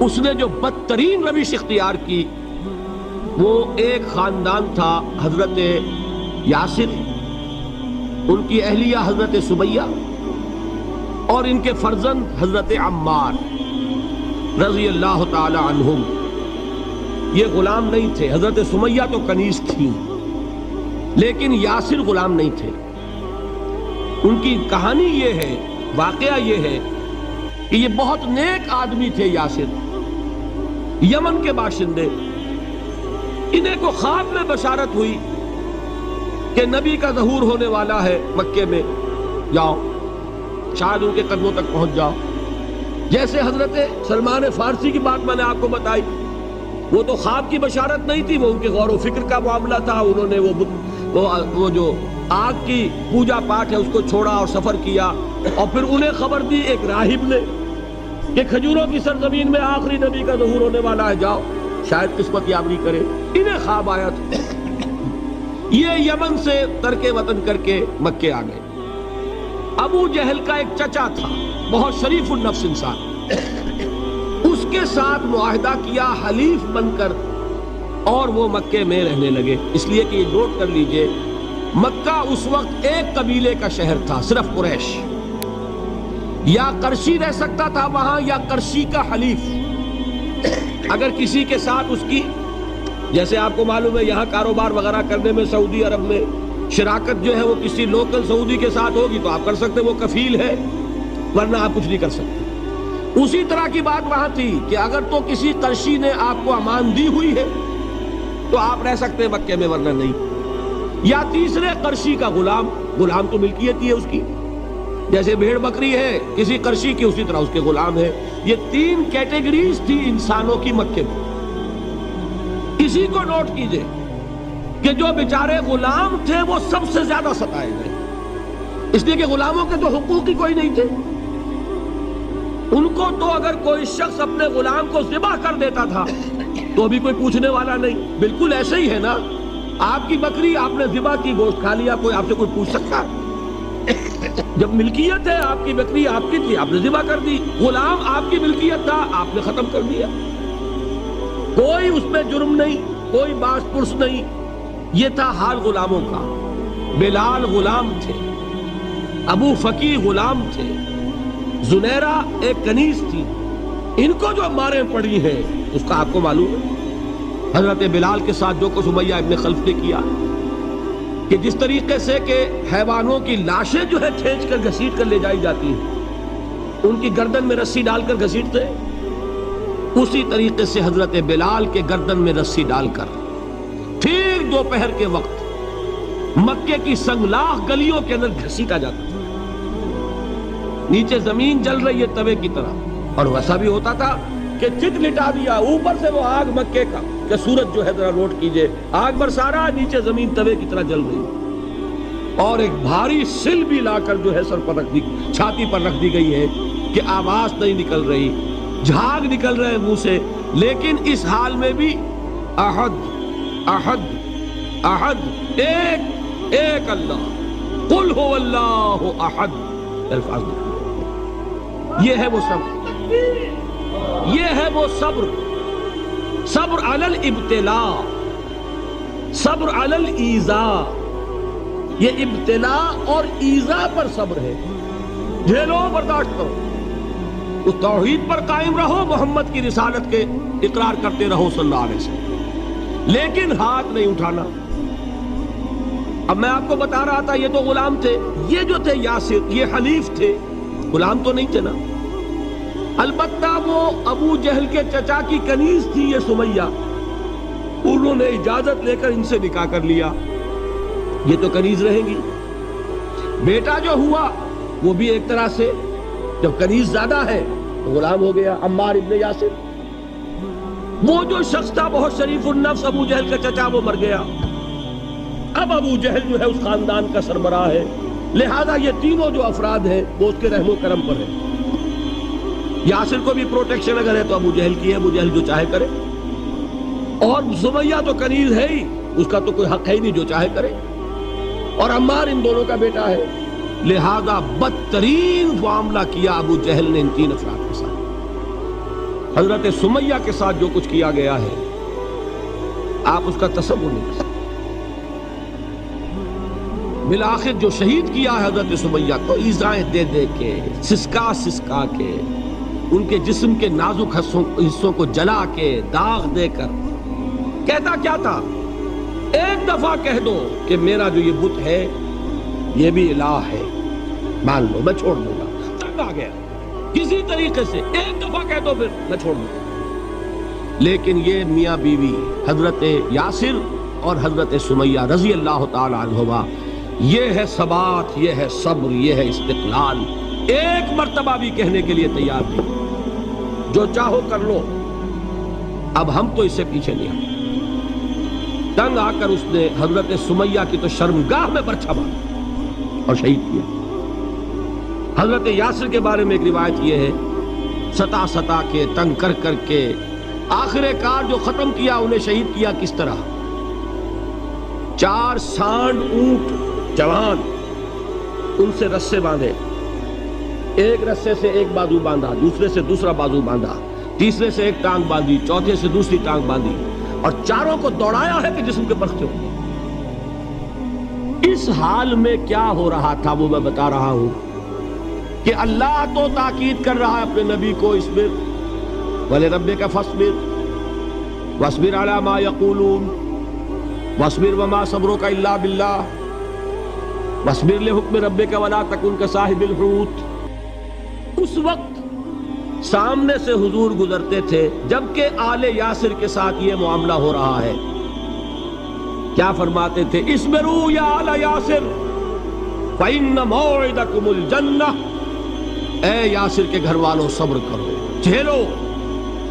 اس نے جو بدترین روش اختیار کی، وہ ایک خاندان تھا حضرت یاسر، ان کی اہلیہ حضرت سمیہ، اور ان کے فرزند حضرت عمار رضی اللہ تعالی عنہم. یہ غلام نہیں تھے. حضرت سمیہ تو کنیز تھی، لیکن یاسر غلام نہیں تھے. ان کی کہانی یہ ہے، واقعہ یہ ہے کہ یہ بہت نیک آدمی تھے. یاسر یمن کے باشندے. انہیں کو خواب میں بشارت ہوئی کہ نبی کا ظہور ہونے والا ہے مکے میں، جاؤ شاید ان کے قدموں تک پہنچ جاؤ. جیسے حضرت سلمان فارسی کی بات میں نے آپ کو بتائی، وہ تو خواب کی بشارت نہیں تھی، وہ ان کے غور و فکر کا معاملہ تھا. انہوں نے وہ جو آگ کی پوجا پاٹ ہے اس کو چھوڑا اور سفر کیا، اور پھر انہیں خبر دی ایک راہب نے کہ کھجوروں کی سرزمین میں آخری نبی کا ظہور ہونے والا ہے، جاؤ شاید قسمت یابی کرے. انہیں خواب آیا تھا. یہ یمن سے ترک وطن کر کے مکے آ گئے. ابو جہل کا ایک چچا تھا، بہت شریف النفس انسان، اس کے ساتھ معاہدہ کیا حلیف بن کر، اور وہ مکے میں رہنے لگے. اس لیے کہ یہ نوٹ کر لیجئے، مکہ اس وقت ایک قبیلے کا شہر تھا، صرف قریش. یا قرشی رہ سکتا تھا وہاں، یا قرشی کا حلیف. اگر کسی کے ساتھ اس کی، جیسے آپ کو معلوم ہے یہاں کاروبار وغیرہ کرنے میں سعودی عرب میں شراکت جو ہے وہ کسی لوکل سعودی کے ساتھ ہوگی تو آپ کر سکتے، وہ کفیل ہے، ورنہ آپ کچھ نہیں کر سکتے. اسی طرح کی بات وہاں تھی کہ اگر تو کسی قرشی نے آپ کو امان دی ہوئی ہے تو آپ رہ سکتے ہیں مکے میں، ورنہ نہیں. یا تیسرے قرشی کا غلام، غلام تو ملکیت ہی ہے اس کی، جیسے بھیڑ بکری ہے کسی قرشی کی، اسی طرح اس کے غلام ہے. یہ تین کیٹیگریز تھی انسانوں کی مکے میں. اسی کو نوٹ کیجئے کہ جو بیچارے غلام تھے وہ سب سے زیادہ ستائے گئے، اس لیے کہ غلاموں کے تو حقوق ہی کوئی نہیں تھے. ان کو تو اگر کوئی شخص اپنے غلام کو ذبح کر دیتا تھا تو بھی کوئی پوچھنے والا نہیں. بالکل ایسے ہی ہے نا، آپ کی بکری آپ نے ذبح کی، گوشت کھا لیا، کوئی آپ سے کوئی پوچھ سکتا؟ جب ملکیت ہے، آپ کی بکری آپ کی تھی، آپ نے ذبح کر دی. غلام آپ کی ملکیت تھا، آپ نے ختم کر دیا. کوئی اس میں جرم نہیں، کوئی باس پرس نہیں. یہ تھا حال غلاموں کا. بلال غلام تھے، ابو فقی غلام تھے، زنیرہ ایک کنیز تھی. ان کو جو ماریں پڑی ہیں اس کا آپ کو معلوم ہے. حضرت بلال کے ساتھ جو کچھ امیہ ابن خلف نے کیا، کہ جس طریقے سے کہ حیوانوں کی لاشیں جو ہے کھینچ کر گھسیٹ کر لے جائی جاتی ہیں، ان کی گردن میں رسی ڈال کر گھسیٹتے، اسی طریقے سے حضرت بلال کے گردن میں رسی ڈال کر ٹھیک دوپہر کے وقت مکے کی سنگلاخ گلیوں کے اندر گھسیٹا جاتا تھا. نیچے زمین جل رہی ہے توے کی طرح، اور ویسا بھی ہوتا تھا کہ چت لٹا دیا، اوپر سے وہ آگ مکے کا کہ سورج جو ہے ذرا نوٹ کیجئے، آگ برسا رہا، نیچے زمین توے کی طرح جل رہی، اور ایک بھاری سل بھی لا کر جو ہے سر پر رکھ دی، چھاتی پر رکھ دی گئی ہے کہ آواز نہیں نکل رہی، جھاگ نکل رہے منہ سے. لیکن اس حال میں بھی احد احد احد، ایک ایک اللہ، قل هو اللہ احد، الفاظ نکلے. یہ ہے وہ صبر، یہ ہے وہ صبر. صبر علی الابتلاء، صبر علی الایذاء. یہ ابتلاء اور ایذاء پر صبر ہے. جھیلو، برداشت کرو، اس توحید پر قائم رہو، محمد کی رسالت کے اقرار کرتے رہو صلی اللہ علیہ وسلم، لیکن ہاتھ نہیں اٹھانا. اب میں آپ کو بتا رہا تھا یہ تو غلام تھے، یہ جو تھے یاسر یہ حلیف تھے، غلام تو نہیں تھے نا. البتہ وہ ابو جہل کے چچا کی کنیز تھی یہ سمیہ، انہوں نے اجازت لے کر ان سے نکاح کر لیا، یہ تو کنیز رہیں گی۔ بیٹا جو ہوا وہ بھی ایک طرح سے جب کنیز زیادہ ہے تو غلام ہو گیا، عمار ابن یاسر۔ وہ جو شخص تھا بہت شریف النفس ابو جہل کا چچا، وہ مر گیا، اب ابو جہل جو ہے اس خاندان کا سربراہ ہے، لہذا یہ تینوں جو افراد ہیں وہ اس کے رحم و کرم پر ہیں۔ یاسر کو بھی پروٹیکشن اگر ہے تو ابو جہل کی ہے، ابو جہل جو چاہے کرے، اور سمیہ تو کنیز ہے ہی، اس کا تو کوئی حق ہے ہی نہیں، جو چاہے کرے، اور عمار ان دونوں کا بیٹا ہے، لہذا بدترین معاملہ کیا ابو جہل نے ان تین افراد کے ساتھ۔ حضرت سمیہ کے ساتھ جو کچھ کیا گیا ہے آپ اس کا تصور نہیں کر سکتے۔ بالآخر جو شہید کیا ہے حضرت سمیہ کو ایذائیں دے دے کے، سسکا کے، ان کے جسم کے نازک حصوں کو جلا کے، داغ دے کر، کہتا کیا تھا؟ ایک دفعہ کہہ دو کہ میرا جو یہ بت ہے یہ بھی الہ ہے، مان لو میں چھوڑ دوں گا۔ تنگ آ گیا، کسی طریقے سے ایک دفعہ کہہ دو پھر میں چھوڑ دوں گا۔ لیکن یہ میاں بیوی حضرت یاسر اور حضرت سمیہ رضی اللہ تعالی عنہما، یہ ہے ثبات، یہ ہے صبر، یہ ہے استقلال، ایک مرتبہ بھی کہنے کے لیے تیار نہیں، جو چاہو کر لو، اب ہم تو اس سے پیچھے نہیں ہٹیں۔ تنگ آ کر اس نے حضرت سمیہ کی تو شرمگاہ میں برچھا مارا اور شہید کیا۔ حضرت یاسر کے بارے میں ایک روایت یہ ہے، ستا کے، تنگ کر کے، آخر کار جو ختم کیا، انہیں شہید کیا کس طرح؟ 4 سانڈ اونٹ جوان، ان سے رسے باندھے، ایک رسے سے ایک بازو باندھا، دوسرے سے دوسرا بازو باندھا، تیسرے سے ایک ٹانگ باندھی، چوتھے سے دوسری ٹانگ باندھی، اور چاروں کو دوڑایا ہے کہ جسم کے برخے ہو۔ اس حال میں کیا ہو رہا تھا وہ میں بتا رہا ہوں کہ اللہ تو تاکید کر رہا ہے اپنے نبی کو، اصبر وَلِرَبِّكَ فَاصْبِرْ وَاصْبِرْ عَلَى مَا يَقُولُونَ وَاصْبِرْ وَمَا صَبْرُكَ إِلَّا بِاللَّهِ وَاصْبِرْ لِحُكْمِ رَبِّكَ وَلَا تَكُنْ كَصَاحِبِ الْحُوتِ۔ اس وقت سامنے سے حضور گزرتے تھے جبکہ آل یاسر کے ساتھ یہ معاملہ ہو رہا ہے، کیا فرماتے تھے؟ اصبروا یا آل یاسر فإن موعدکم الجنہ، اے یاسر کے گھر والوں صبر کرو، جھیلو،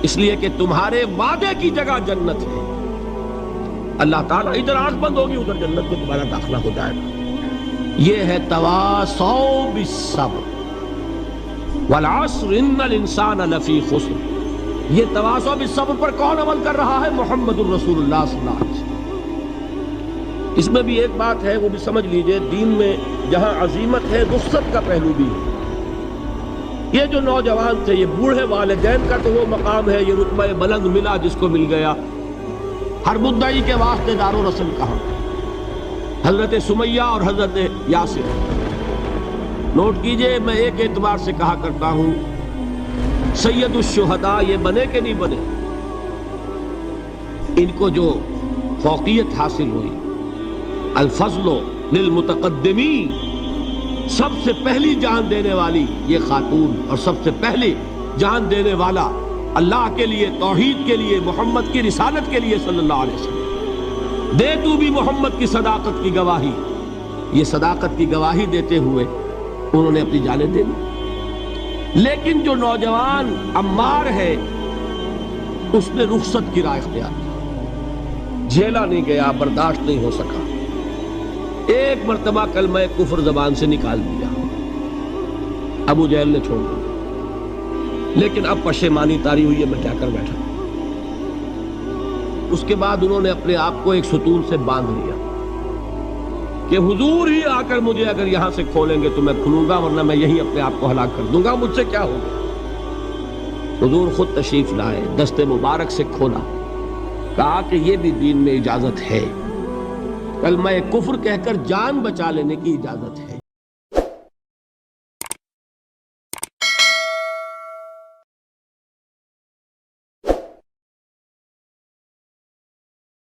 اس لیے کہ تمہارے وعدے کی جگہ جنت ہے۔ اللہ تعالیٰ ادھر آنکھ بند ہوگی ادھر جنت میں تمہارا داخلہ ہو جائے گا۔ یہ ہے تواصوا بالصبر، والعصر ان الانسان لفی خسر۔ یہ تواصوا بالصبر پر کون عمل کر رہا ہے؟ محمد الرسول اللہ صلی اللہ علیہ وسلم۔ اس میں بھی ایک بات ہے، وہ بھی سمجھ لیجئے، دین میں جہاں عظیمت ہے رخصت کا پہلو بھی ہے۔ یہ جو نوجوان تھے، یہ بوڑھے والدین کا تو وہ مقام ہے، یہ رتبہ بلند ملا جس کو مل گیا، ہر مدعی کے واسطے دار و رسم کہاں؟ حضرت سمیہ اور حضرت یاسر۔ نوٹ کیجئے، میں ایک اعتبار سے کہا کرتا ہوں، سید الشہداء یہ بنے کہ نہیں بنے، ان کو جو فوقیت حاصل ہوئی، الفضل للمتقدمین، سب سے پہلی جان دینے والی یہ خاتون، اور سب سے پہلی جان دینے والا اللہ کے لیے، توحید کے لیے، محمد کی رسالت کے لیے صلی اللہ علیہ وسلم، دے تو بھی محمد کی صداقت کی گواہی۔ یہ صداقت کی گواہی دیتے ہوئے انہوں نے اپنی جانیں دے دی۔ لیکن جو نوجوان عمار ہے اس نے رخصت کی راہ اختیار کی، جھیلا نہیں گیا، برداشت نہیں ہو سکا، ایک مرتبہ کلمہ کفر زبان سے نکال دیا، ابو جہل نے چھوڑ دیا، لیکن اب پشیمانی طاری ہوئی ہے، میں کیا کر بیٹھا۔ اس کے بعد انہوں نے اپنے آپ کو ایک ستون سے باندھ لیا کہ حضور ہی آ کر مجھے اگر یہاں سے کھولیں گے تو میں کھلوں گا، ورنہ میں یہی اپنے آپ کو ہلاک کر دوں گا، مجھ سے کیا ہوگا۔ حضور خود تشریف لائے، دست مبارک سے کھولا، کہا کہ یہ بھی دین میں اجازت ہے، کلمہ کفر کہہ کر جان بچا لینے کی اجازت ہے۔